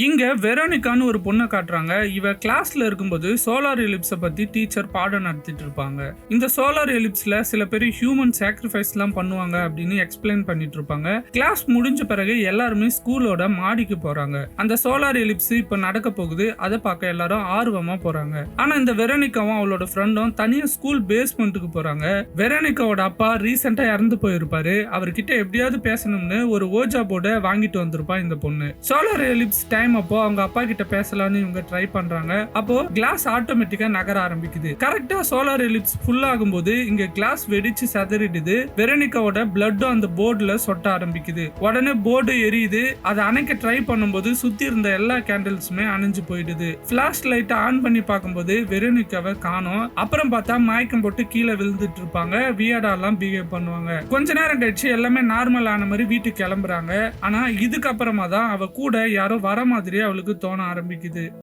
இங்க வெரோனிகான்னு ஒரு பொண்ணை காட்டுறாங்க. இவ கிளாஸ்ல இருக்கும்போது சோலார் எலிப்ஸை பத்தி டீச்சர் பாடம் நடத்திட்டு இருப்பாங்க. இந்த சோலார் எலிப்ஸ்ல சில பேர் ஹியூமன் சாக்ரிஃபைஸ் எல்லாம் பண்ணுவாங்க அப்படின்னு எக்ஸ்பிளைன் பண்ணிட்டு இருப்பாங்க. கிளாஸ் முடிஞ்ச பிறகு எல்லாருமே ஸ்கூலோட மாடிக்கு போறாங்க. அந்த சோலார் எலிப்ஸ் இப்ப நடக்க போகுது. அதை பார்க்க எல்லாரும் ஆர்வமா போறாங்க. ஆனா இந்த வெரோனிகாவும் அவளோட ஃப்ரெண்டும் தனியா ஸ்கூல் பேஸ்மெண்ட்டுக்கு போறாங்க. வெரோனிகாவோட அப்பா ரீசெண்டா இறந்து போயிருப்பாரு. அவர்கிட்ட எப்படியாவது பேசணும்னு ஒரு ஓஜா போர்டை வாங்கிட்டு வந்திருப்பா இந்த பொண்ணு. சோலார் எலிப்ஸ் அப்போ அவங்க அப்பா கிட்ட பேசலாம்னு இவங்க ட்ரை பண்றாங்க. அப்போ கிளாஸ் ஆட்டோமேட்டிக்கா நகர ஆரம்பிக்குது. கரெக்டா சோலார் எலிப்ஸ் ஃபுல் ஆகும்போது இங்க கிளாஸ் வெடிச்சு சதறிடுது. வெரோனிகாவோட பிளட்டும் அந்த போர்டுல சொட்ட ஆரம்பிக்குது. உடனே போர்டு எரியுது. அதை அணைக்க ட்ரை பண்ணும்போது சுத்தி இருந்த எல்லா கேண்டில்ஸுமே அணைஞ்சு போயிடுது. பிளாஷ் லைட் ஆன் பண்ணி பார்க்கும்போது வெரோனிகாவை காணோம். அப்புறம் பார்த்தா மயக்கம் போட்டு கீழே விழுந்துட்டு இருப்பாங்க. வியர்டாலாம் பிஹேவ் பண்ணுவாங்க. கொஞ்ச நேரம் கழிச்சு எல்லாமே நார்மல் ஆன மாதிரி வீட்டுக்கு கிளம்புறாங்க. ஆனா இதுக்கப்புறமா தான் அவ கூட யாரோ வர மாதிரி அவளுக்கு தோண ஆரம்பிக்குது.